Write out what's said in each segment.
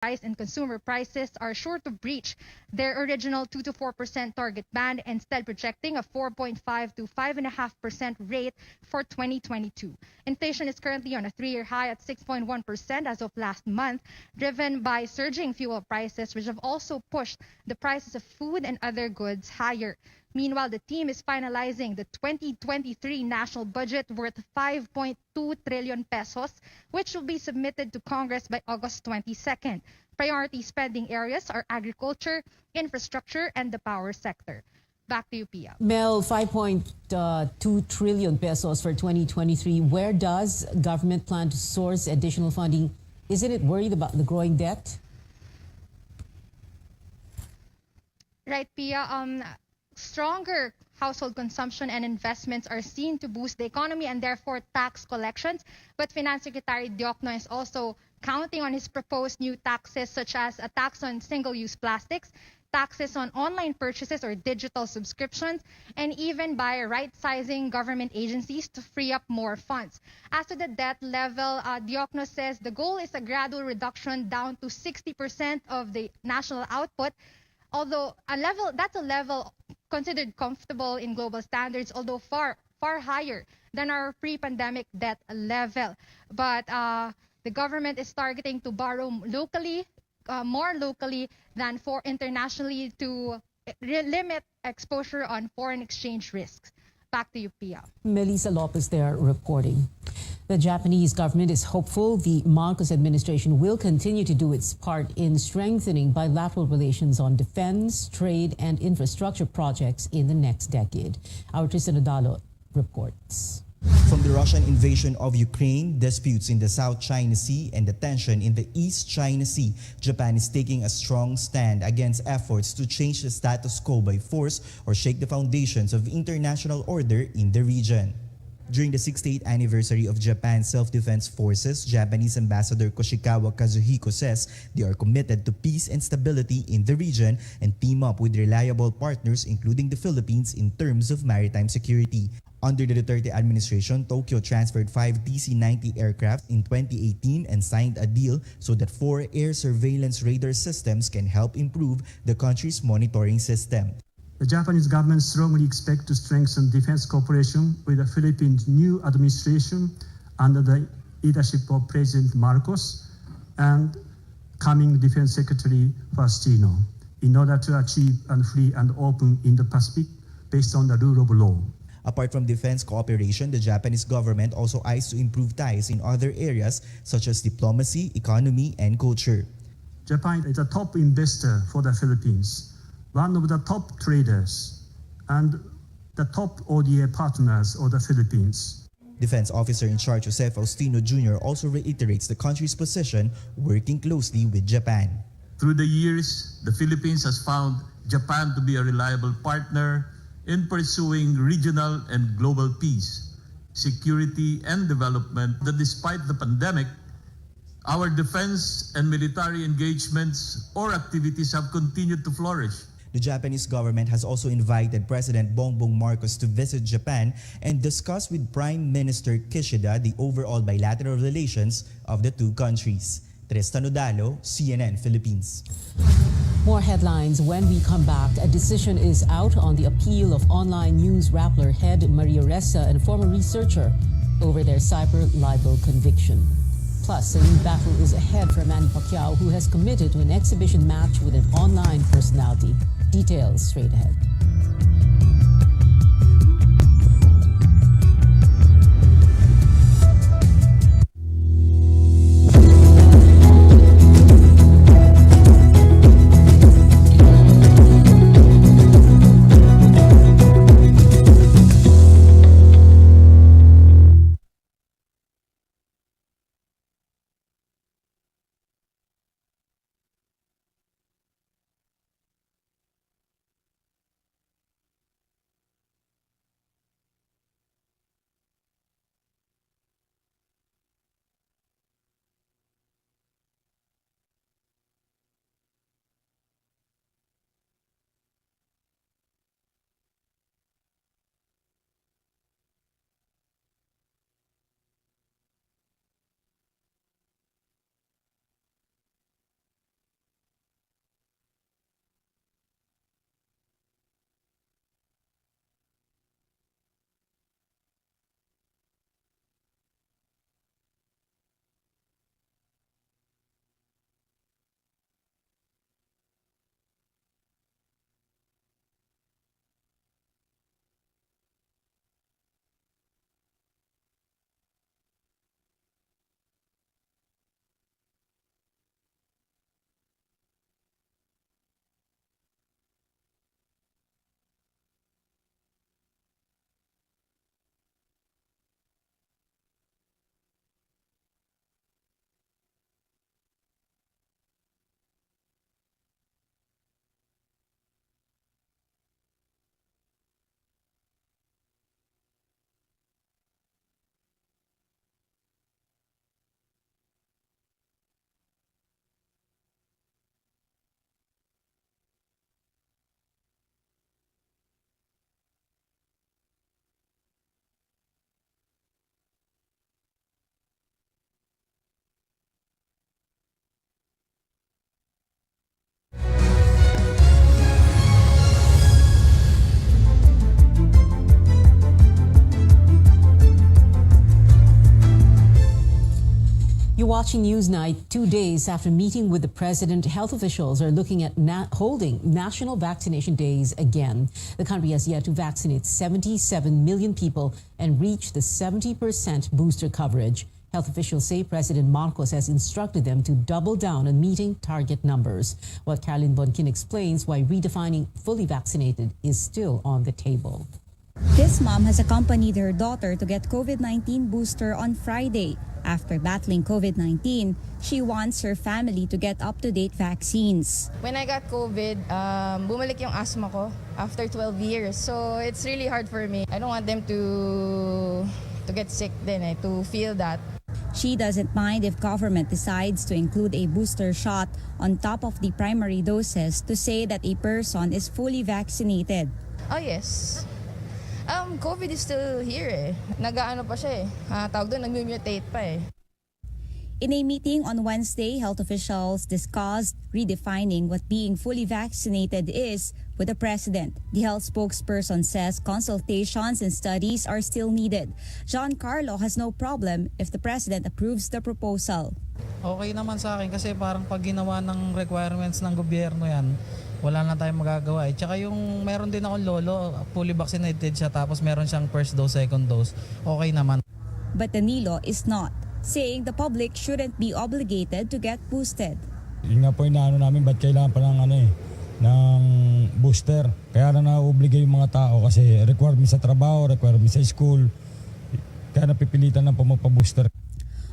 price and consumer prices are sure to breach their original 2 to 4% target band, instead projecting a 4.5 to 5.5% rate for 2022. Inflation is currently on a 3-year high at 6.1% as of last month, driven by surging fuel prices, which have also pushed the prices of food and other goods higher. Meanwhile, the team is finalizing the 2023 national budget worth 5.2 trillion pesos, which will be submitted to Congress by August 22nd. Priority spending areas are agriculture, infrastructure, and the power sector. Back to you, Pia. Mel, 5.2 trillion pesos for 2023. Where does government plan to source additional funding? Isn't it worried about the growing debt? Right, Pia. Stronger household consumption and investments are seen to boost the economy and therefore tax collections. But Finance Secretary Diokno is also counting on his proposed new taxes, such as a tax on single-use plastics, taxes on online purchases or digital subscriptions, and even by right-sizing government agencies to free up more funds. As to the debt level, Diokno says the goal is a gradual reduction down to 60% of the national output, although that's a level considered comfortable in global standards, although far higher than our pre-pandemic debt level. But the government is targeting to borrow locally, more locally than for internationally, to limit exposure on foreign exchange risks. Back to you, Pia. Melissa Lopez there reporting. The Japanese government is hopeful the Marcos administration will continue to do its part in strengthening bilateral relations on defense, trade, and infrastructure projects in the next decade. Our Tristan Odalo reports. From the Russian invasion of Ukraine, disputes in the South China Sea, and the tension in the East China Sea, Japan is taking a strong stand against efforts to change the status quo by force or shake the foundations of international order in the region. During the 68th anniversary of Japan's self-defense forces, Japanese Ambassador Koshikawa Kazuhiko says they are committed to peace and stability in the region and team up with reliable partners, including the Philippines, in terms of maritime security. Under the Duterte administration, Tokyo transferred 5 DC-90 aircraft in 2018 and signed a deal so that 4 air surveillance radar systems can help improve the country's monitoring system. The Japanese government strongly expects to strengthen defense cooperation with the Philippines' new administration under the leadership of President Marcos and coming Defense Secretary Faustino in order to achieve a free and open Indo-Pacific based on the rule of law. Apart from defense cooperation, the Japanese government also eyes to improve ties in other areas such as diplomacy, economy, and culture. Japan is a top investor for the Philippines, one of the top traders, and the top ODA partners of the Philippines. Defense Officer in charge Jose Faustino Jr. also reiterates the country's position, working closely with Japan. Through the years, the Philippines has found Japan to be a reliable partner in pursuing regional and global peace, security, and development. That despite the pandemic, our defense and military engagements or activities have continued to flourish. The Japanese government has also invited President Bongbong Marcos to visit Japan and discuss with Prime Minister Kishida the overall bilateral relations of the two countries. Tristan Odalo, CNN Philippines. More headlines when we come back. A decision is out on the appeal of online news Rappler head Maria Ressa and former researcher over their cyber libel conviction. Plus, a new battle is ahead for Manny Pacquiao, who has committed to an exhibition match with an online personality. Details straight ahead. watching Newsnight 2 days after meeting with the president. Health officials are looking at holding national vaccination days again. The country has yet to vaccinate 77 million people and reach the 70% booster coverage. Health officials say President Marcos has instructed them to double down on meeting target numbers. While Caroline Bonkin explains why redefining fully vaccinated is still on the table. This mom has accompanied her daughter to get COVID-19 booster on Friday. After battling COVID-19, she wants her family to get up-to-date vaccines. When I got COVID, bumalik yung asthma ko after 12 years. So it's really hard for me. I don't want them to get sick then, to feel that. She doesn't mind if government decides to include a booster shot on top of the primary doses to say that a person is fully vaccinated. Oh yes. COVID is still here Nag-ano pa siya tawag doon, nag-mutate pa In a meeting on Wednesday, health officials discussed redefining what being fully vaccinated is with the president. The health spokesperson says consultations and studies are still needed. Giancarlo has no problem if the president approves the proposal. Okay naman sa akin kasi parang pag ginawa ng requirements ng gobyerno yan, wala na tayong magagawa. Tsaka yung meron din akong lolo, fully vaccinated siya tapos meron siyang first dose, second dose. Okay naman. But Danilo is not, saying the public shouldn't be obligated to get boosted. Yun nga po inaano namin, ba't kailangan pa ng booster. Kaya na na-obligate yung mga tao kasi requirement sa trabaho, requirement sa school. Kaya napipilitan na po magpa-booster.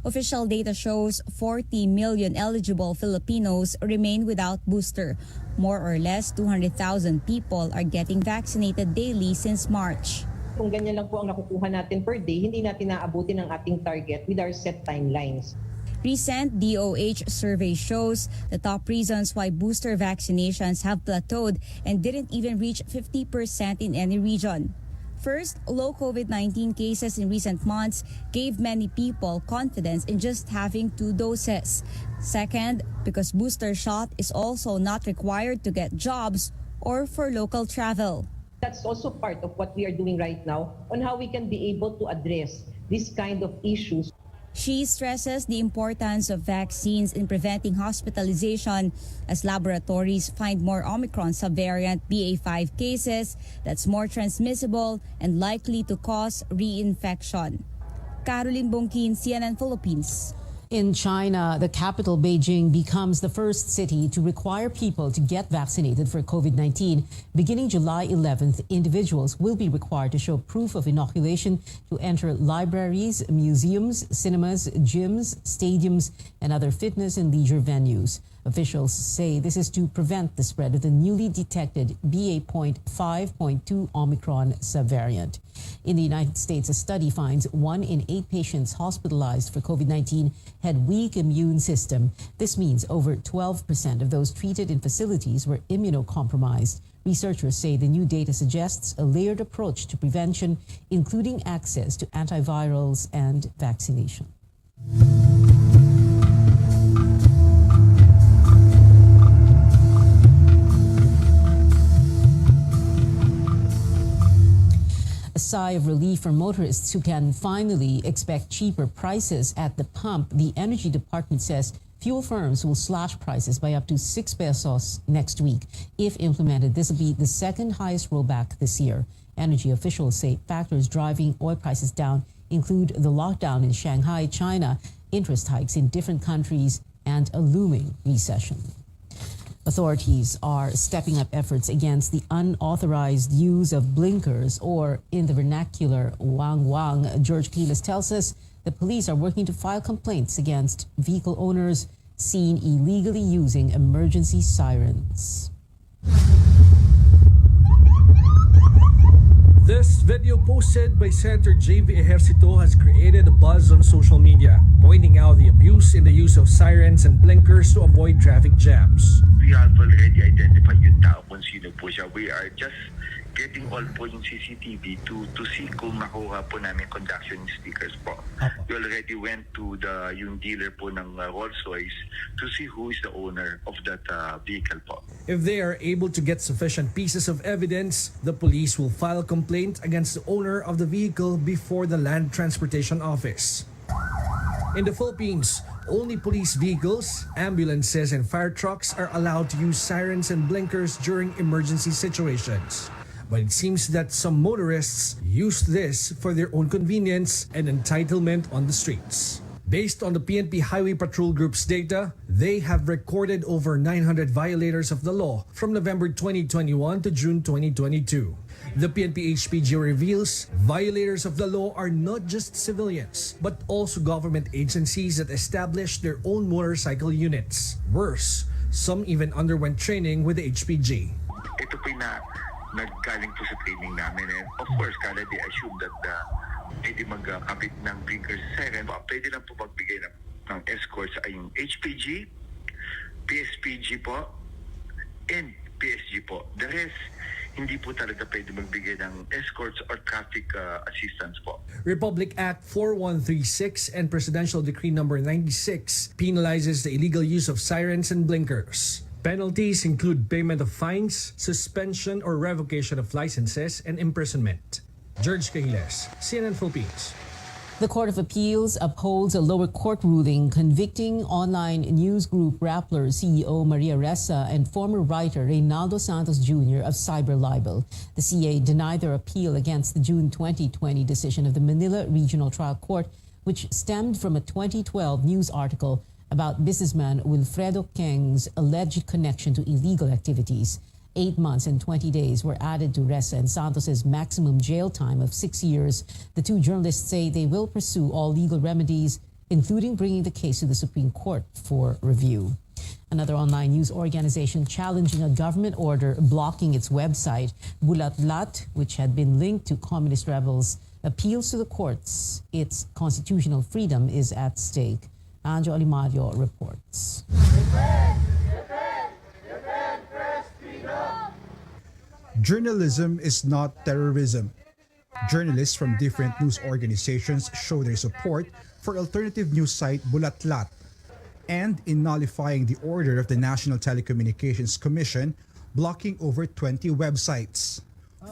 Official data shows 40 million eligible Filipinos remain without booster. More or less 200,000 people are getting vaccinated daily since March. Kung ganyan lang po ang nakukuha natin per day, hindi natin naabutin ang ating target with our set timelines. Recent DOH survey shows the top reasons why booster vaccinations have plateaued and didn't even reach 50% in any region. First, low COVID-19 cases in recent months gave many people confidence in just having 2 doses. Second, because booster shot is also not required to get jobs or for local travel. That's also part of what we are doing right now on how we can be able to address this kind of issues. She stresses the importance of vaccines in preventing hospitalization as laboratories find more Omicron subvariant BA.5 cases that's more transmissible and likely to cause reinfection. Caroline Bonkin, CNN Philippines. In China, the capital Beijing becomes the first city to require people to get vaccinated for COVID-19. Beginning July 11th, individuals will be required to show proof of inoculation to enter libraries, museums, cinemas, gyms, stadiums, and other fitness and leisure venues. Officials say this is to prevent the spread of the newly detected BA.5.2 Omicron subvariant. In the United States, a study finds 1 in 8 patients hospitalized for COVID-19 had weak immune system. This means over 12% of those treated in facilities were immunocompromised. Researchers say the new data suggests a layered approach to prevention, including access to antivirals and vaccination. A sigh of relief for motorists who can finally expect cheaper prices at the pump. The Energy Department says fuel firms will slash prices by up to 6 pesos next week. If implemented, this will be the second highest rollback this year. Energy officials say factors driving oil prices down include the lockdown in Shanghai, China, interest hikes in different countries, and a looming recession. Authorities are stepping up efforts against the unauthorized use of blinkers, or in the vernacular, wang-wang. George Quiles tells us the police are working to file complaints against vehicle owners seen illegally using emergency sirens. This video posted by Senator J.V. Ejercito has created a buzz on social media, pointing out the abuse in the use of sirens and blinkers to avoid traffic jams. We have already identified yung tao kung sino po siya. We are just getting all po yung CCTV to see kung makuha po namin conduction stickers po. We already went to yung dealer po ng Rolls-Royce to see who is the owner of that vehicle po. If they are able to get sufficient pieces of evidence, the police will file a complaint against the owner of the vehicle before the Land Transportation Office. In the Philippines, Only police vehicles, ambulances, and fire trucks are allowed to use sirens and blinkers during emergency situations. But it seems that some motorists use this for their own convenience and entitlement on the streets. Based on the PNP Highway Patrol Group's data, they have recorded over 900 violators of the law from November 2021 to June 2022. The PNP HPG reveals violators of the law are not just civilians, but also government agencies that established their own motorcycle units. Worse, some even underwent training with the HPG. Ito po na naggaling po sa training namin. And of course, kala they assume that pwede magkabit ng blinkers siren. Pwede lang po magbigay ng escorts ay yung HPG, PSPG po, and PSG po. The rest, hindi po talaga pwede magbigay ng escorts or traffic assistance po. Republic Act 4136 and Presidential Decree Number 96 penalizes the illegal use of sirens and blinkers. Penalties include payment of fines, suspension or revocation of licenses, and imprisonment. George Cahiles, CNN Philippines. The Court of Appeals upholds a lower court ruling convicting online news group Rappler CEO Maria Ressa and former writer Reynaldo Santos Jr. of cyber libel. The CA denied their appeal against the June 2020 decision of the Manila Regional Trial Court, which stemmed from a 2012 news article about businessman Wilfredo Keng's alleged connection to illegal activities. 8 months and 20 days were added to Ressa and Santos's maximum jail time of 6 years. The two journalists say they will pursue all legal remedies, including bringing the case to the Supreme Court for review. Another online news organization challenging a government order blocking its website, Bulatlat, which had been linked to communist rebels, appeals to the courts. Its constitutional freedom is at stake. Anjo Alimario reports. Journalism is not terrorism. Journalists from different news organizations show their support for alternative news site Bulatlat, and in nullifying the order of the National Telecommunications Commission blocking over 20 websites.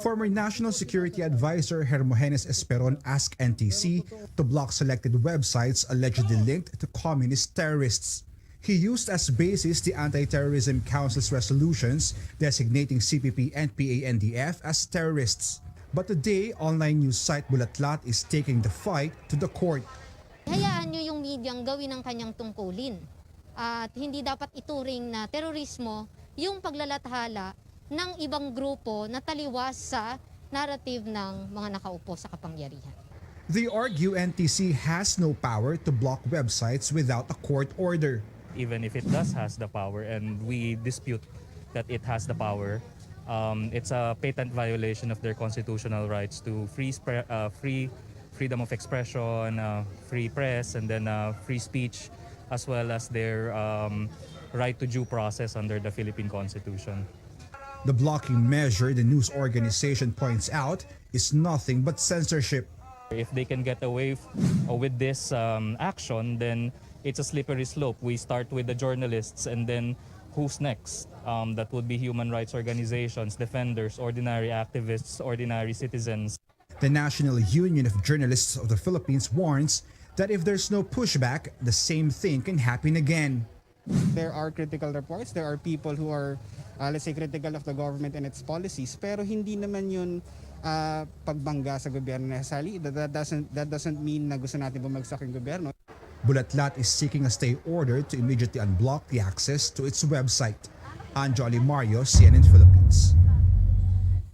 Former National Security Advisor Hermogenes Esperon asked NTC to block selected websites allegedly linked to communist terrorists. He used as basis the Anti-Terrorism Council's resolutions designating CPP and PANDF as terrorists. But today, online news site Bulatlat is taking the fight to the court. Hayaan nyo yung medyang gawin ang kanyang tungkulin. At hindi dapat ituring na terorismo yung paglalathala ng ibang grupo na taliwas sa narrative ng mga nakaupo sa kapangyarihan. They argue NTC has no power to block websites without a court order. Even if it does has the power, and we dispute that it has the power, it's a patent violation of their constitutional rights to freedom of expression, free press, and then free speech, as well as their right to due process under the Philippine Constitution. The blocking measure, the news organization points out, is nothing but censorship. If they can get away with this action, then it's a slippery slope. We start with the journalists, and then who's next? That would be human rights organizations, defenders, ordinary activists, ordinary citizens. The National Union of Journalists of the Philippines warns that if there's no pushback, the same thing can happen again. There are critical reports. There are people who are, let's say, critical of the government and its policies. Pero hindi naman yun pagbangga sa gobyerno necessarily. That doesn't mean na gusto natin bumagsak yung gobyerno. Bulatlat is seeking a stay order to immediately unblock the access to its website. Anjo Alimario, CNN Philippines.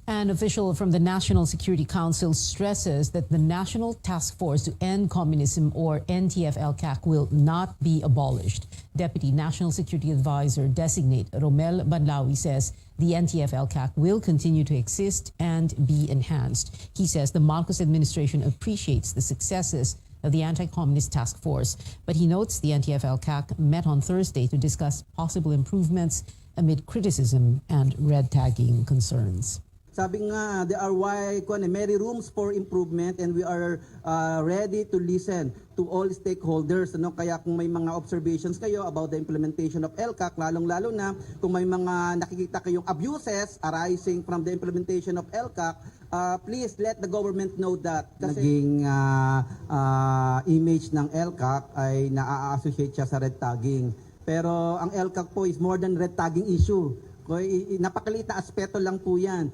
An official from the National Security Council stresses that the National Task Force to End Communism, or NTF-ELCAC, will not be abolished. Deputy National Security Advisor designate Romel Banlawi says the NTF-ELCAC will continue to exist and be enhanced. He says the Marcos administration appreciates the successes of the Anti-Communist Task Force, but he notes the NTF-ELCAC met on Thursday to discuss possible improvements amid criticism and red tagging concerns. Sabi nga, there are many rooms for improvement and we are ready to listen to all stakeholders. Ano? Kaya kung may mga observations kayo about the implementation of LCAC, lalong-lalo na kung may mga nakikita kayong abuses arising from the implementation of LCAC, please let the government know that. Kasi naging image ng LCAC ay na-associate siya sa red tagging. Pero ang LCAC po is more than red tagging issue. Napakaliit na aspeto lang po yan.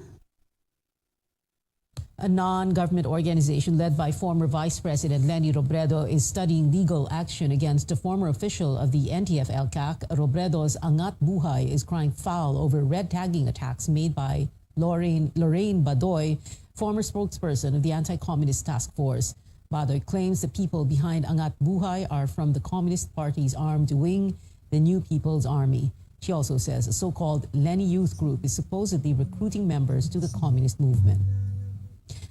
A non-government organization led by former Vice President Leni Robredo is studying legal action against a former official of the NTF-ELCAC. Robredo's Angat Buhay is crying foul over red tagging attacks made by Lorraine Badoy, former spokesperson of the Anti-Communist Task Force. Badoy claims the people behind Angat Buhay are from the Communist Party's armed wing, the New People's Army. She also says a so-called Leni Youth Group is supposedly recruiting members to the communist movement.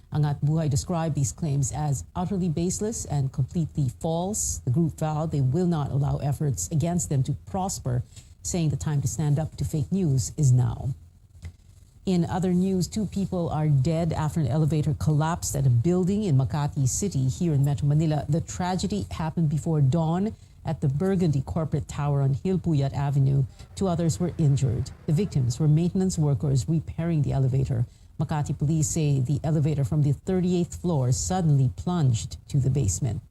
Angat Buhay described these claims as utterly baseless and completely false. The group vowed they will not allow efforts against them to prosper, saying the time to stand up to fake news is now. In other news, 2 people are dead after an elevator collapsed at a building in Makati City here in Metro Manila. The tragedy happened before dawn at the Burgundy Corporate Tower on Hilpuyat Avenue. 2 others were injured. The victims were maintenance workers repairing the elevator. Makati police say the elevator from the 38th floor suddenly plunged to the basement.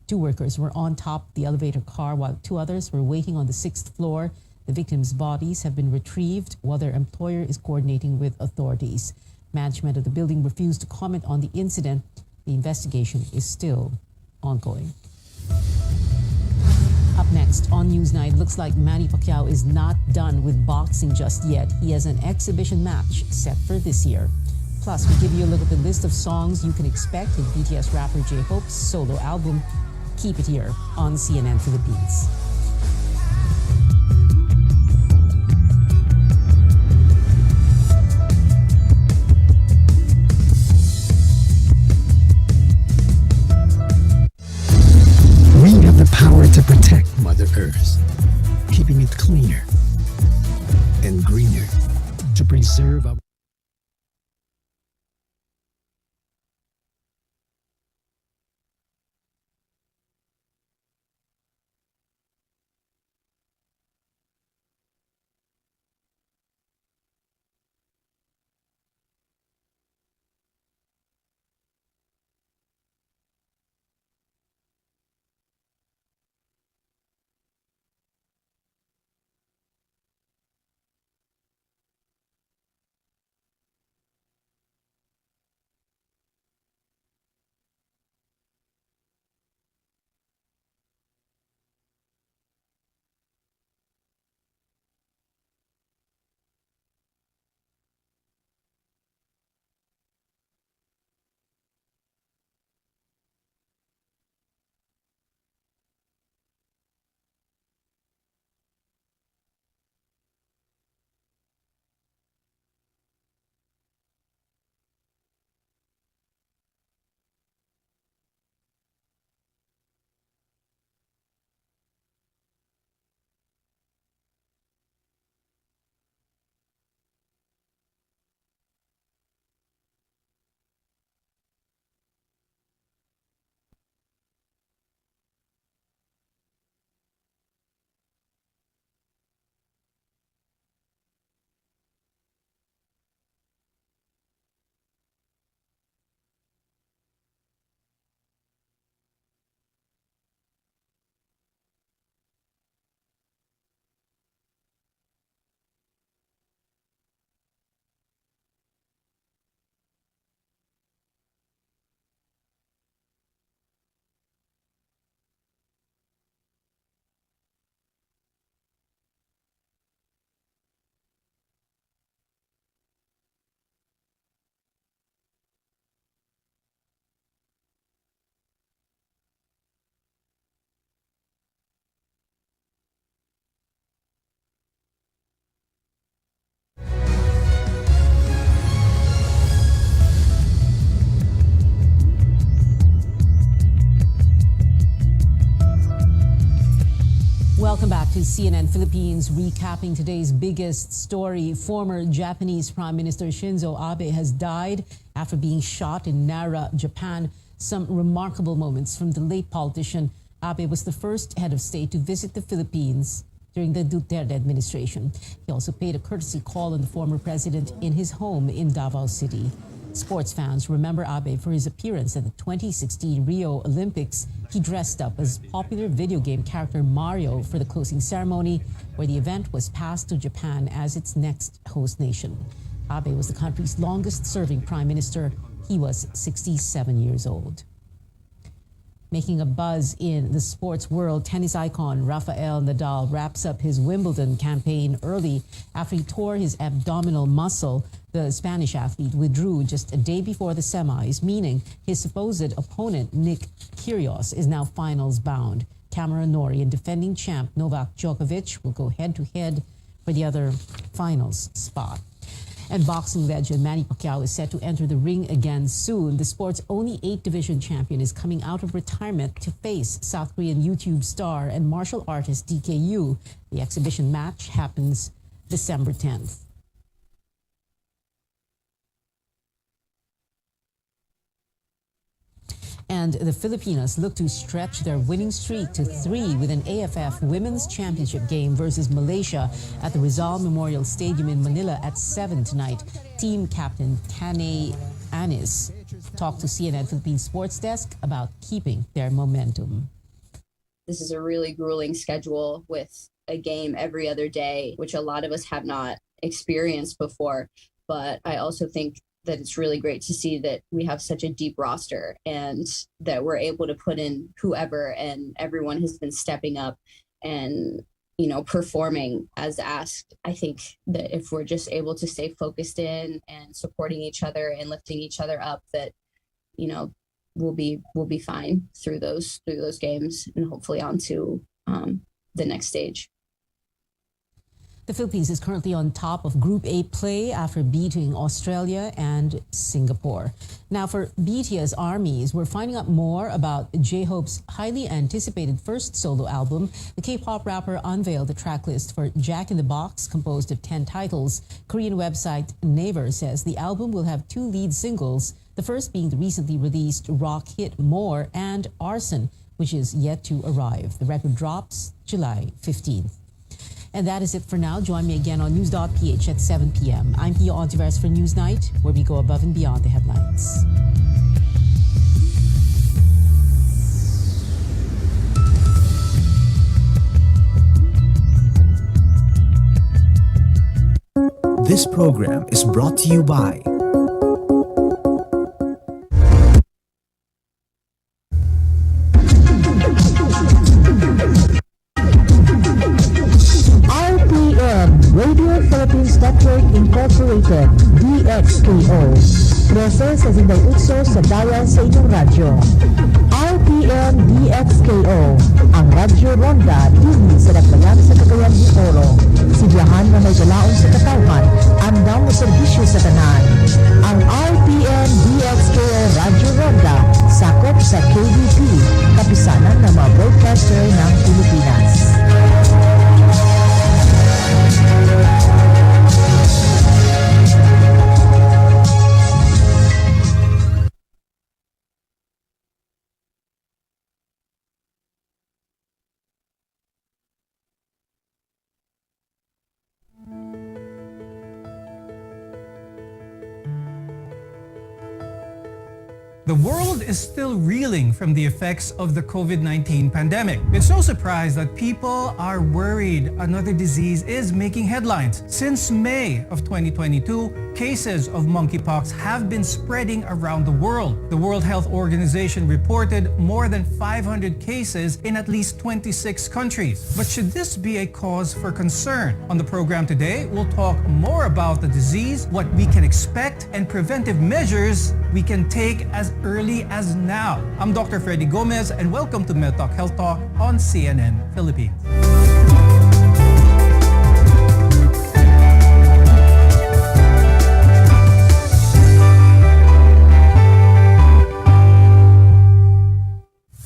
2 workers were on top of the elevator car while 2 others were waiting on the 6th floor. The victims' bodies have been retrieved while their employer is coordinating with authorities. Management of the building refused to comment on the incident. The investigation is still ongoing. Up next on Newsnight, looks like Manny Pacquiao is not done with boxing just yet. He has an exhibition match set for this year. Plus, we give you a look at the list of songs you can expect in BTS rapper J-Hope's solo album. Keep it here on CNN Philippines. We have the power to protect Mother Earth, keeping it cleaner and greener to preserve our to CNN Philippines, recapping today's biggest story. Former Japanese Prime Minister Shinzo Abe has died after being shot in Nara, Japan. Some remarkable moments from the late politician. Abe was the first head of state to visit the Philippines during the Duterte administration. He also paid a courtesy call on the former president in his home in Davao City. Sports fans remember Abe for his appearance at the 2016 Rio Olympics. He dressed up as popular video game character Mario for the closing ceremony, where the event was passed to Japan as its next host nation. Abe was the country's longest-serving prime minister. He was 67 years old. Making a buzz in the sports world, tennis icon Rafael Nadal wraps up his Wimbledon campaign early after he tore his abdominal muscle. The Spanish athlete withdrew just a day before the semis, meaning his supposed opponent, Nick Kyrgios, is now finals bound. Cameron Norrie and defending champ Novak Djokovic will go head-to-head for the other finals spot. And boxing legend Manny Pacquiao is set to enter the ring again soon. The sport's only 8-division champion is coming out of retirement to face South Korean YouTube star and martial artist DKU. The exhibition match happens December 10th. And the Filipinos look to stretch their winning streak to 3 with an AFF Women's Championship game versus Malaysia at the Rizal Memorial Stadium in Manila at 7 tonight. Team captain Tane Anis talked to CNN Philippines Sports Desk about keeping their momentum. This is a really grueling schedule with a game every other day, which a lot of us have not experienced before. But I also think that it's really great to see that we have such a deep roster and that we're able to put in whoever, and everyone has been stepping up and, you know, performing as asked. I think that if we're just able to stay focused in and supporting each other and lifting each other up, that, you know, we'll be fine through those games and hopefully on to the next stage. The Philippines is currently on top of Group A play after beating Australia and Singapore. Now for BTS ARMYs, we're finding out more about J-Hope's highly anticipated first solo album. The K-pop rapper unveiled the track list for Jack in the Box, composed of 10 titles. Korean website Naver says the album will have 2 lead singles, the first being the recently released rock hit More and Arson, which is yet to arrive. The record drops July 15th. And that is it for now. Join me again on News.ph at 7 p.m. I'm Pia Ontiveros for Newsnight, where we go above and beyond the headlines. This program is brought to you by Radio Philippines Network Incorporated, DXKO. 13.68 sa dial sa inyong radyo. RPM DXKO, ang Radyo Ronda dili sa Dakbayan sa Cagayan de Oro. Sibiyahan na may galaon sa katawan, andam mo serbisyo sa tanan. Ang RPM DXKO Radyo Ronda, sakop sa KBP, kapisanan ng mga broadcaster ng Pilipinas. The world is still reeling from the effects of the COVID-19 pandemic. It's no surprise that people are worried another disease is making headlines. Since May of 2022, cases of monkeypox have been spreading around the world. The World Health Organization reported more than 500 cases in at least 26 countries. But should this be a cause for concern? On the program today, we'll talk more about the disease, what we can expect, and preventive measures we can take as early as now. I'm Dr. Freddy Gomez, and welcome to MedTalk Health Talk on CNN Philippines.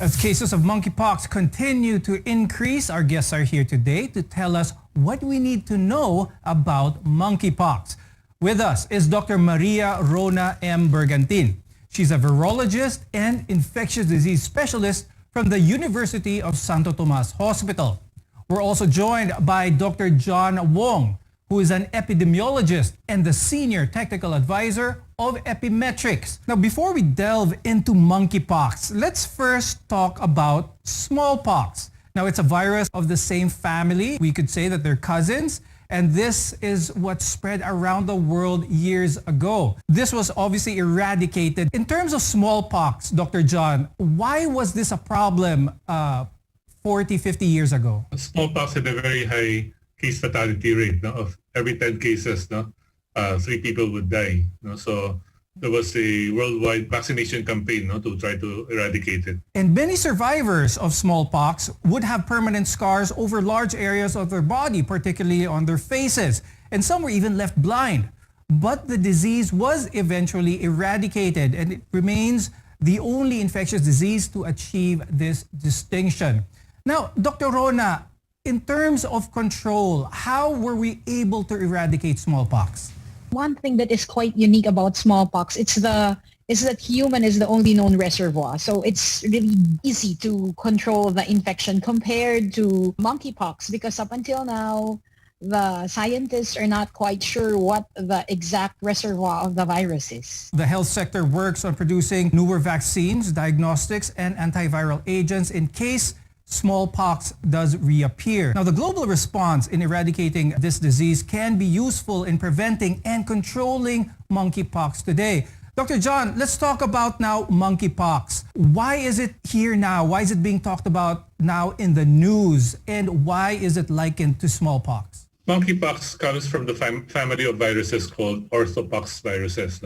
As Cases of monkeypox continue to increase. Our guests are here today to tell us what we need to know about monkeypox. With us is Dr. Maria Rona M. Bergantin. She's a virologist and infectious disease specialist from the University of Santo Tomas Hospital. We're also joined by Dr. John Wong, who is an epidemiologist and the senior technical advisor of Epimetrics. Now, before we delve into monkeypox, let's first talk about smallpox. Now, it's a virus of the same family. We could say that they're cousins, and this is what spread around the world years ago. This was obviously eradicated. In terms of smallpox, Dr. John, why was this a problem 40, 50 years ago? Smallpox had a very high case fatality rate. No? Of every 10 cases, 3 people would die. No? So there was a worldwide vaccination campaign to try to eradicate it. And many survivors of smallpox would have permanent scars over large areas of their body, particularly on their faces. And some were even left blind. But the disease was eventually eradicated, and it remains the only infectious disease to achieve this distinction. Now, Dr. Rona, in terms of control, how were we able to eradicate smallpox? One thing that is quite unique about smallpox is that human is the only known reservoir. So it's really easy to control the infection compared to monkeypox, because up until now, the scientists are not quite sure what the exact reservoir of the virus is. The health sector works on producing newer vaccines, diagnostics, and antiviral agents in case smallpox does reappear. Now, the global response in eradicating this disease can be useful in preventing and controlling monkeypox today. Dr. John, let's talk about now monkeypox. Why is it here now? Why is it being talked about now in the news? And why is it likened to smallpox? Monkeypox comes from the family of viruses called orthopox viruses.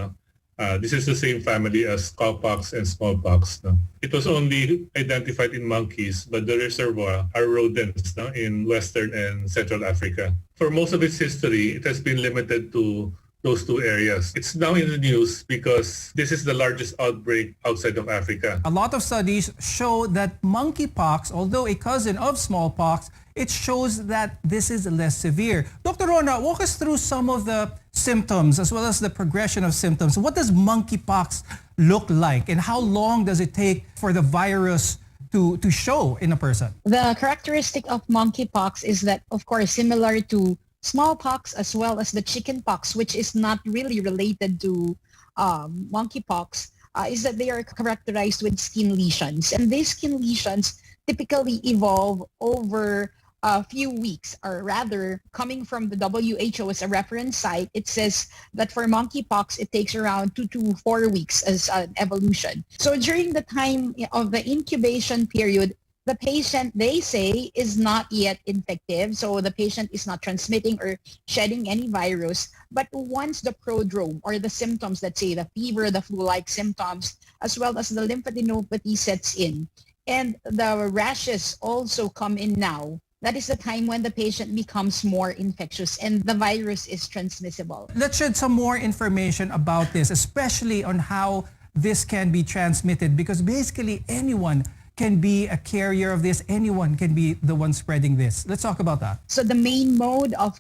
This is the same family as cowpox and smallpox. It was only identified in monkeys, but the reservoir are rodents in Western and Central Africa. For most of its history, it has been limited to those 2 areas. It's now in the news because this is the largest outbreak outside of Africa. A lot of studies show that monkeypox, although a cousin of smallpox, it shows that this is less severe. Dr. Rona, walk us through some of the symptoms as well as the progression of symptoms. What does monkeypox look like, and how long does it take for the virus to show in a person? The characteristic of monkeypox is that, of course, similar to smallpox as well as the chickenpox, which is not really related to monkeypox, is that they are characterized with skin lesions. And these skin lesions typically evolve over a few weeks, or rather, coming from the WHO as a reference site, it says that for monkeypox, it takes around 2 to 4 weeks as an evolution. So during the time of the incubation period, the patient, they say, is not yet infective. So the patient is not transmitting or shedding any virus. But once the prodrome, or the symptoms, let's say the fever, the flu-like symptoms, as well as the lymphadenopathy sets in, and the rashes also come in now, that is the time when the patient becomes more infectious and the virus is transmissible. Let's shed some more information about this, especially on how this can be transmitted, because basically anyone can be a carrier of this. Anyone can be the one spreading this. Let's talk about that. So the main mode of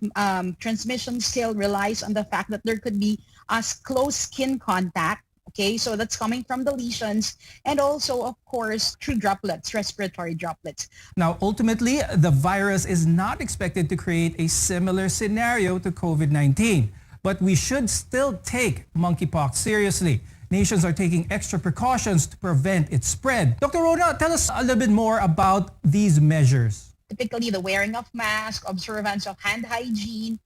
transmission still relies on the fact that there could be close skin contact. Okay, so that's coming from the lesions, and also, of course, through droplets, respiratory droplets. Now, ultimately, the virus is not expected to create a similar scenario to COVID-19, but we should still take monkeypox seriously. Nations are taking extra precautions to prevent its spread. Dr. Rona, tell us a little bit more about these measures. Typically, the wearing of masks, observance of hand hygiene,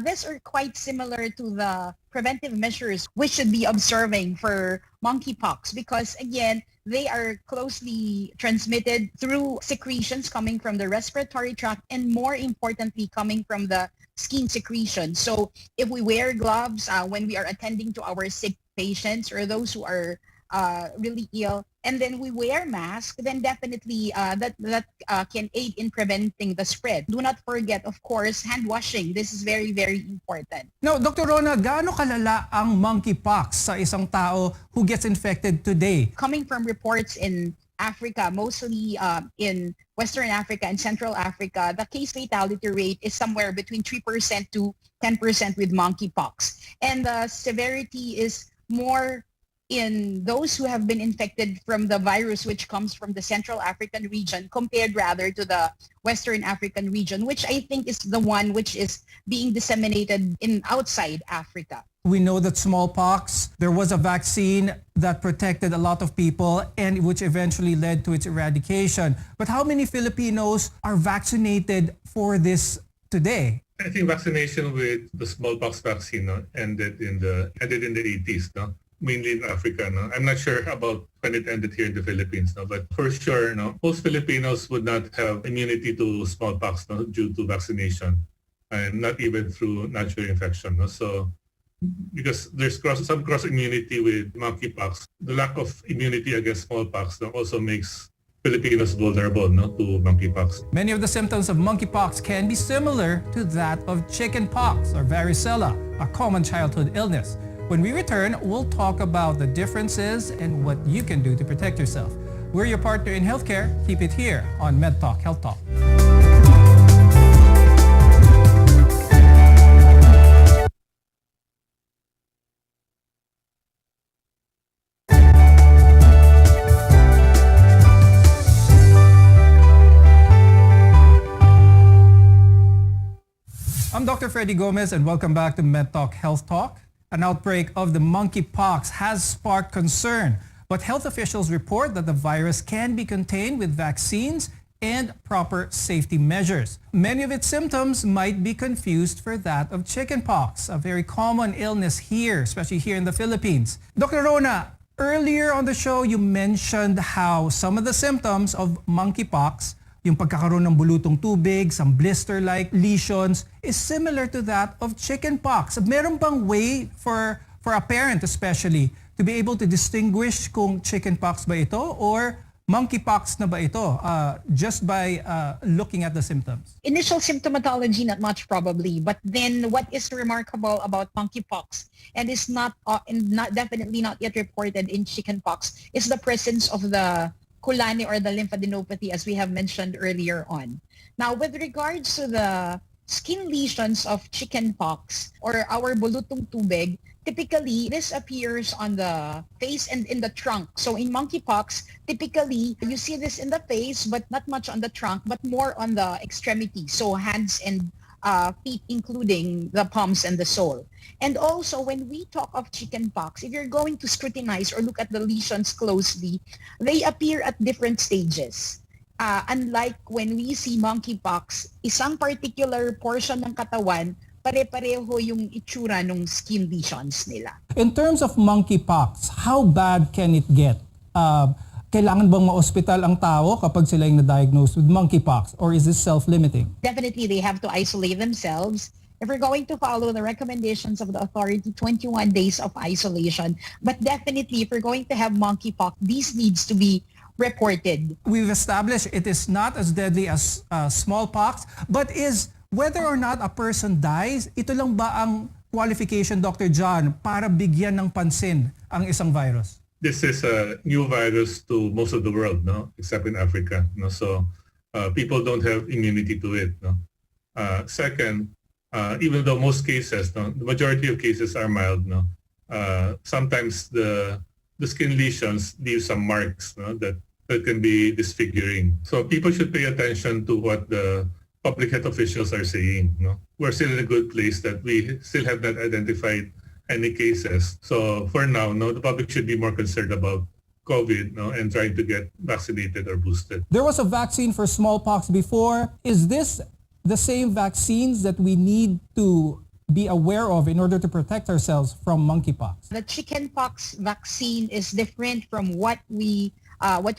these are quite similar to the preventive measures we should be observing for monkeypox, because again, they are closely transmitted through secretions coming from the respiratory tract, and more importantly, coming from the skin secretion. So if we wear gloves when we are attending to our sick patients or those who are really ill, and then we wear masks, then definitely that can aid in preventing the spread. Do not forget, of course, hand washing. This is very, very important. Now, Dr. Rona, gaano kalala ang monkeypox sa isang tao who gets infected today? Coming from reports in Africa, mostly in Western Africa and Central Africa, the case fatality rate is somewhere between 3% to 10% with monkeypox. And the severity is more in those who have been infected from the virus, which comes from the Central African region, compared rather to the Western African region, which I think is the one which is being disseminated in outside Africa. We know that smallpox, there was a vaccine that protected a lot of people and which eventually led to its eradication. But how many Filipinos are vaccinated for this today? I think vaccination with the smallpox vaccine ended in the 80s, no? Mainly in Africa. No? I'm not sure about when it ended here in the Philippines, no? But for sure, no, most Filipinos would not have immunity to smallpox, no, due to vaccination, and not even through natural infection. No? So, because there's some cross immunity with monkeypox, the lack of immunity against smallpox, no, also makes Filipinos vulnerable, no, to monkeypox. Many of the symptoms of monkeypox can be similar to that of chickenpox or varicella, a common childhood illness. When we return, we'll talk about the differences and what you can do to protect yourself. We're your partner in healthcare. Keep it here on MedTalk Health Talk. I'm Dr. Freddy Gomez and welcome back to MedTalk Health Talk. An outbreak of the monkeypox has sparked concern, but health officials report that the virus can be contained with vaccines and proper safety measures. Many of its symptoms might be confused for that of chickenpox, a very common illness here, especially here in the Philippines. Dr. Rona, earlier on the show, you mentioned how some of the symptoms of monkeypox, yung pagkakaroon ng bulutong tubig, some blister-like lesions, is similar to that of chickenpox. Meron bang way for a parent especially to be able to distinguish kung chickenpox ba ito or monkeypox na ba ito just by looking at the symptoms? Initial symptomatology, not much probably, but then what is remarkable about monkeypox and is definitely not yet reported in chickenpox is the presence of the kulani or the lymphadenopathy, as we have mentioned earlier on. Now, with regards to the skin lesions of chickenpox or our bulutong tubig, typically this appears on the face and in the trunk. So in monkeypox, typically you see this in the face, but not much on the trunk, but more on the extremities, so hands and feet, including the palms and the sole. And also, when we talk of chickenpox, if you're going to scrutinize or look at the lesions closely, they appear at different stages. Unlike when we see monkeypox, isang particular portion ng katawan, pare-pareho yung itsura ng skin lesions nila. In terms of monkeypox, how bad can it get? Kailangan bang ma-hospital ang tao kapag sila yung na-diagnosed with monkeypox, or is this self-limiting? Definitely, they have to isolate themselves. If we're going to follow the recommendations of the authority, 21 days of isolation. But definitely, if we're going to have monkeypox, this needs to be reported. We've established it is not as deadly as smallpox, but is whether or not a person dies, ito lang ba ang qualification, Dr. John, para bigyan ng pansin ang isang virus? This is a new virus to most of the world, no, except in Africa. No? So people don't have immunity to it. No? Second, even though most cases, no, the majority of cases are mild, no, sometimes the skin lesions leave some marks, no, that can be disfiguring. So people should pay attention to what the public health officials are saying. No? We're still in a good place that we still have not identified any cases. So for now, no, the public should be more concerned about COVID, no, and trying to get vaccinated or boosted. There was a vaccine for smallpox before. Is this the same vaccines that we need to be aware of in order to protect ourselves from monkeypox? The chickenpox vaccine is different from what we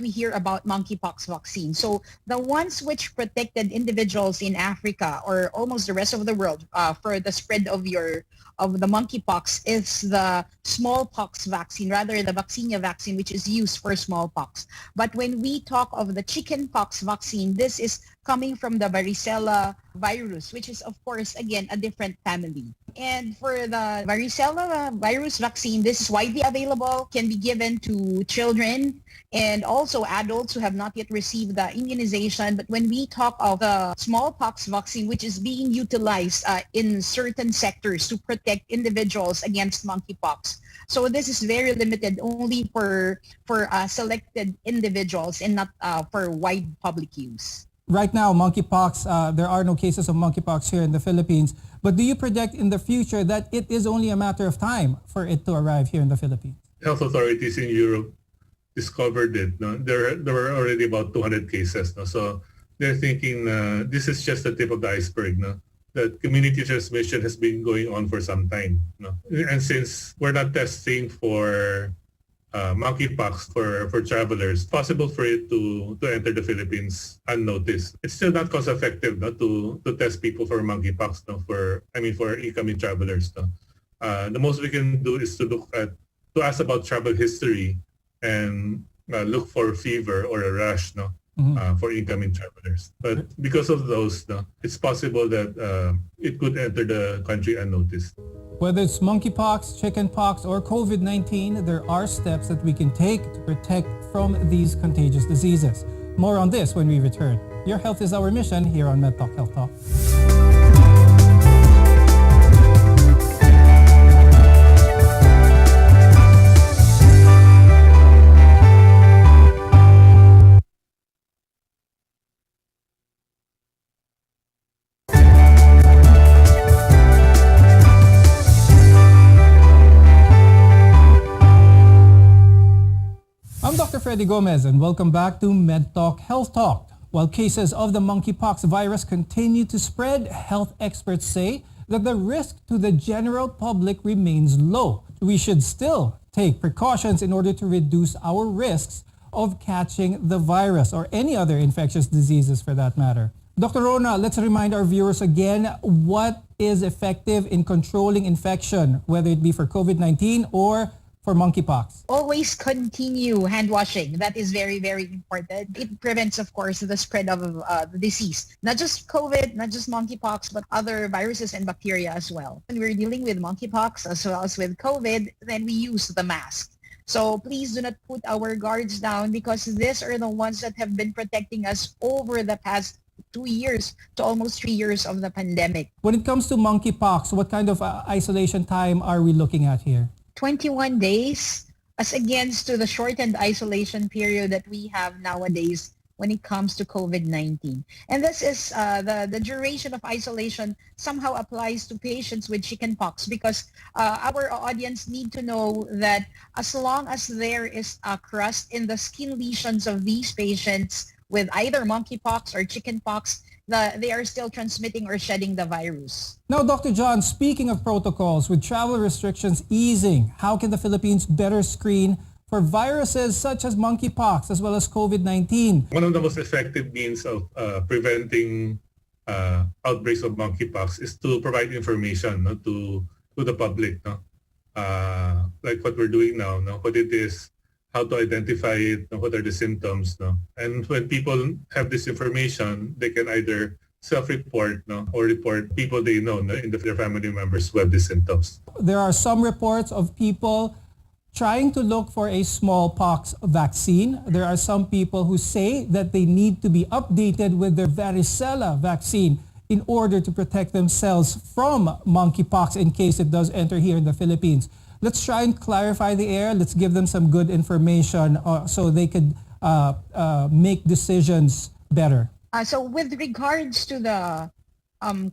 hear about monkeypox vaccine. So the ones which protected individuals in Africa or almost the rest of the world for the spread of the monkeypox is the smallpox vaccine, rather the vaccinia vaccine, which is used for smallpox. But when we talk of the chickenpox vaccine, this is coming from the varicella virus, which is, of course, again, a different family. And for the varicella virus vaccine, this is widely available, can be given to children and also adults who have not yet received the immunization. But when we talk of the smallpox vaccine, which is being utilized in certain sectors to protect individuals against monkeypox, so this is very limited, only for selected individuals and not for wide public use. Right now, monkeypox, there are no cases of monkeypox here in the Philippines. But do you predict in the future that it is only a matter of time for it to arrive here in the Philippines? Health authorities in Europe discovered it. No? There were already about 200 cases. No? So they're thinking this is just the tip of the iceberg. No? That community transmission has been going on for some time. No? And since we're not testing for monkeypox for travelers, possible for it to enter the Philippines unnoticed. It's still not cost effective to test people for monkeypox for incoming travelers. The most we can do is to ask about travel history and look for fever or a rash for incoming travelers. But because of those, it's possible that it could enter the country unnoticed. Whether it's monkeypox, chickenpox, or COVID-19, there are steps that we can take to protect from these contagious diseases. More on this when we return. Your health is our mission here on MedTalk Health Talk. I'm Dr. Freddy Gomez and welcome back to MedTalk Health Talk. While cases of the monkeypox virus continue to spread, health experts say that the risk to the general public remains low. We should still take precautions in order to reduce our risks of catching the virus or any other infectious diseases for that matter. Dr. Rona, let's remind our viewers again what is effective in controlling infection, whether it be for COVID-19 or for monkeypox. Always continue hand washing. That is very, very important. It prevents, of course, the spread of the disease. Not just COVID, not just monkeypox, but other viruses and bacteria as well. When we're dealing with monkeypox as well as with COVID, then we use the mask. So please do not put our guards down, because these are the ones that have been protecting us over the past 2 years to almost 3 years of the pandemic. When it comes to monkeypox, what kind of isolation time are we looking at here? 21 days as against to the shortened isolation period that we have nowadays when it comes to COVID-19. And this is the duration of isolation somehow applies to patients with chickenpox, because our audience need to know that as long as there is a crust in the skin lesions of these patients with either monkeypox or chickenpox, they are still transmitting or shedding the virus. Now, Dr. John, speaking of protocols, with travel restrictions easing, how can the Philippines better screen for viruses such as monkeypox as well as COVID-19? One of the most effective means of preventing outbreaks of monkeypox is to provide information to the public. Like what we're doing now, what it is, how to identify it, what are the symptoms. And when people have this information, they can either self-report or report people they know in their family members who have these symptoms. There are some reports of people trying to look for a smallpox vaccine. There are some people who say that they need to be updated with their varicella vaccine in order to protect themselves from monkeypox in case it does enter here in the Philippines. Let's try and clarify the air. Let's give them some good information so they could make decisions better. So with regards to the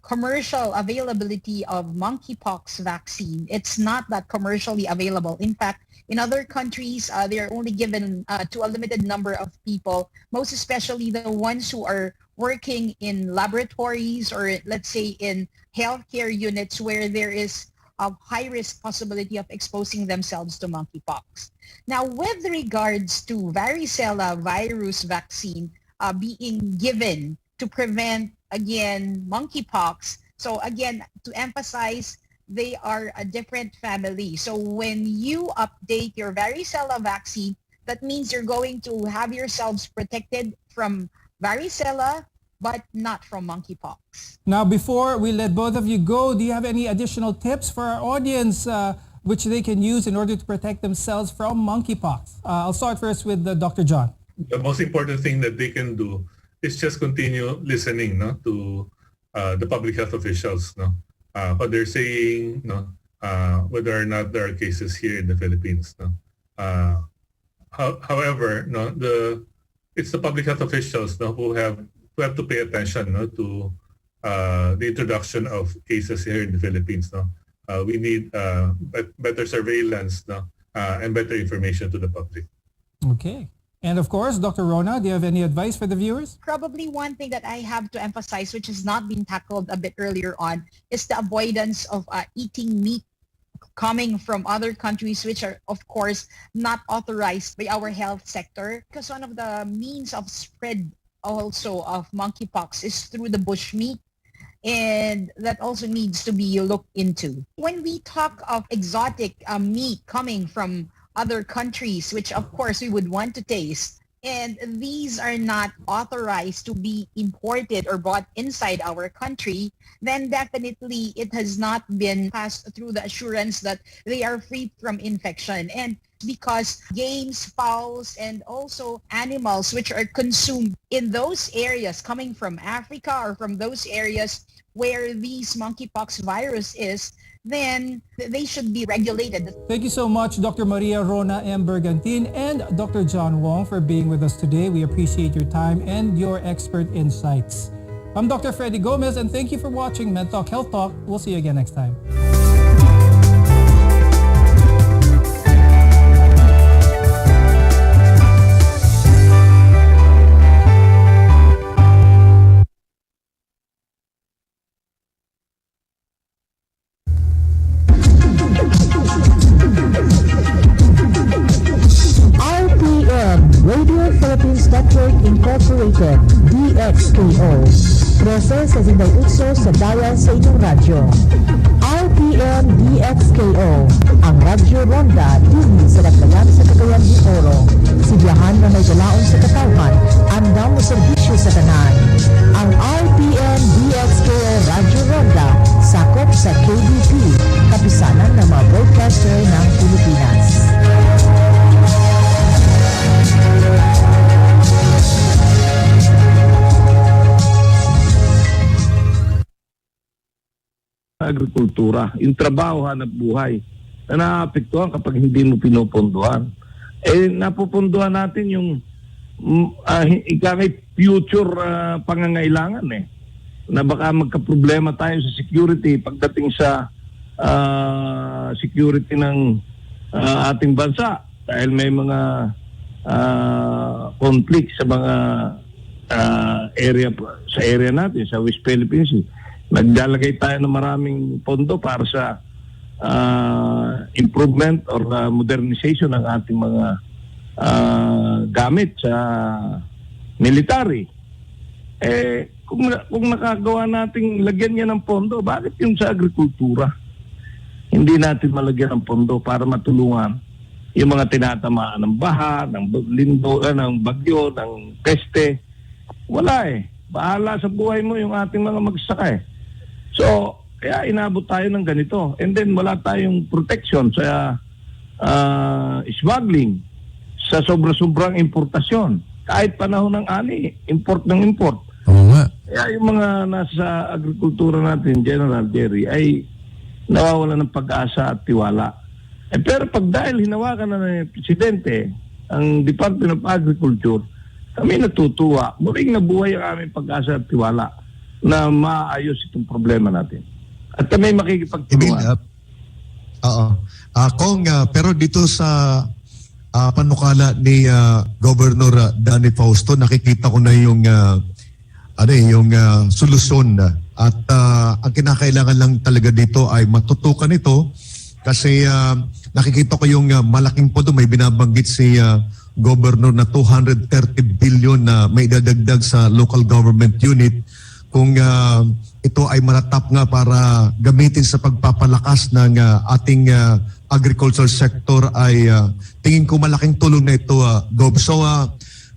commercial availability of monkeypox vaccine, it's not that commercially available. In fact, in other countries, they are only given to a limited number of people, most especially the ones who are working in laboratories or, let's say, in healthcare units where there is a high-risk possibility of exposing themselves to monkeypox. Now, with regards to varicella virus vaccine being given to prevent, again, monkeypox, so again, to emphasize, they are a different family. So when you update your varicella vaccine, that means you're going to have yourselves protected from varicella, but not from monkeypox. Now, before we let both of you go, do you have any additional tips for our audience which they can use in order to protect themselves from monkeypox? I'll start first with Dr. John. The most important thing that they can do is just continue listening, no, to the public health officials, no, what they're saying, no, whether or not there are cases here in the Philippines, no. However, no, it's the public health officials, no, who have to pay attention, no, to the introduction of cases here in the Philippines, no. We need better surveillance, no, and better information to the public. Okay. And of course, Dr. Rona, do you have any advice for the viewers? Probably one thing that I have to emphasize, which has not been tackled a bit earlier on, is the avoidance of eating meat coming from other countries, which are, of course, not authorized by our health sector. Because one of the means of spread also of monkeypox is through the bushmeat. And that also needs to be looked into. When we talk of exotic meat coming from other countries, which of course we would want to taste, and these are not authorized to be imported or bought inside our country, then definitely it has not been passed through the assurance that they are free from infection. And because games, fowls, and also animals which are consumed in those areas coming from Africa or from those areas where these monkeypox virus is, then they should be regulated. Thank you so much, Dr. Maria Rona M. Bergantin and Dr. John Wong, for being with us today. We appreciate your time and your expert insights. I'm Dr. Freddy Gomez, and thank you for watching MedTalk Health Talk. We'll see you again next time. Radio Philippines Network Incorporated, DXKO. Presence sa Sinday Utso sa bayan sa inyong radyo. RPM DXKO, ang Radyo Ronda, dili sa Laglayan sa Cagayan de Oro. Sibiyahan na may galaon sa katawan, andam na serbisyo sa tanan. Ang RPM DXKO Radyo Ronda, sakop sa KBP, kapisanan ng mga broadcaster ng Pilipinas. Agrikultura, yung trabaho, hanap buhay na naapektuhan kapag hindi mo pinopondohan. Napupunduhan natin yung future pangangailangan na baka magka-problema tayo sa security pagdating sa security ng ating bansa dahil may mga conflict sa mga area natin sa West Philippine Sea. Naglalagay tayo ng maraming pondo para sa improvement or modernization ng ating mga gamit sa military. Kung nakagawa nating lagyan niya ng pondo, bakit yung sa agrikultura hindi natin malagyan ng pondo para matulungan yung mga tinatamaan ng baha, ng lindo, ng bagyo, ng peste? Wala bahala sa buhay mo yung ating mga magsasaka So, kaya inabot tayo ng ganito. And then wala tayong protection sa smuggling, sa sobra-sobrang importasyon. Kahit panahon ng ani, import ng import. Oo nga. Kaya yung mga nasa agrikultura natin, General Jerry, ay nawawala ng pag-asa at tiwala. Pero pag dahil hinawakan na ng Presidente, ang Department of Agriculture, kami natutuwa. Muling nabuhay ang aming pag-asa at tiwala na maayos itong problema natin. At kami makikipagtulungan. Pero dito sa panukala ni Governor Danny Fausto, nakikita ko na yung solusyon at ang kinakailangan lang talaga dito ay matutukan ito kasi nakikita ko yung malaking pondo, may binabanggit si Governor na 230 billion na may dadagdag sa local government unit. Kung ito ay matatap nga para gamitin sa pagpapalakas ng ating agricultural sector ay tingin ko malaking tulong na ito, Gob. So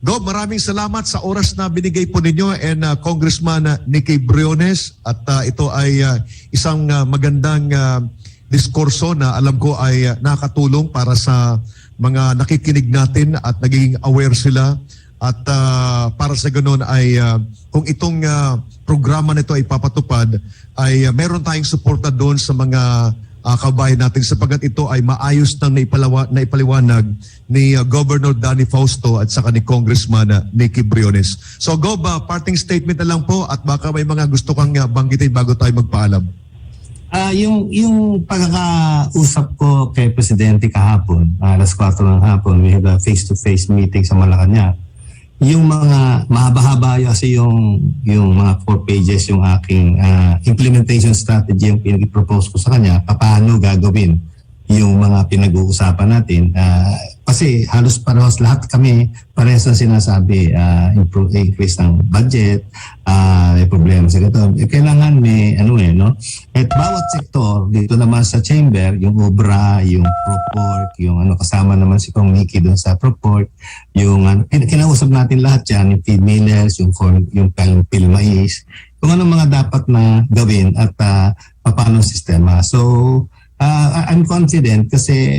Gob, maraming salamat sa oras na binigay po ninyo and Congressman Nicky Briones at ito ay isang magandang diskurso na alam ko ay nakatulong para sa mga nakikinig natin at naging aware sila at para sa ganun ay kung itong programa nito ay papatupad ay meron tayong suporta doon sa mga kabayan natin sapagkat ito ay maayos nang naipaliwanag ni Governor Danny Fausto at saka ni Congressman Nicky Briones. So Gob, parting statement na lang po at baka may mga gusto kang banggitin bago tayo magpaalam. Yung pagkakausap ko kay Presidente kahapon, alas 4 ng hapon, we had a face-to-face meeting sa Malacanang. Yung mga mahaba-haba kasi yung mga 4 pages yung aking implementation strategy yung pinag-propose ko sa kanya, paano gagawin yung mga pinag-uusapan natin. Kasi halos parehas lahat kami parehas na sinasabi, increase ng budget, may problema sa ito. Kailangan may at bawat sektor dito naman sa chamber, yung obra, yung Proport, yung kasama naman si Kong Nicky doon sa Proport, yung kinausap natin lahat yan, yung feed millers, yung pilmais, kung ano mga dapat na gawin at paano sistema. So I'm confident kasi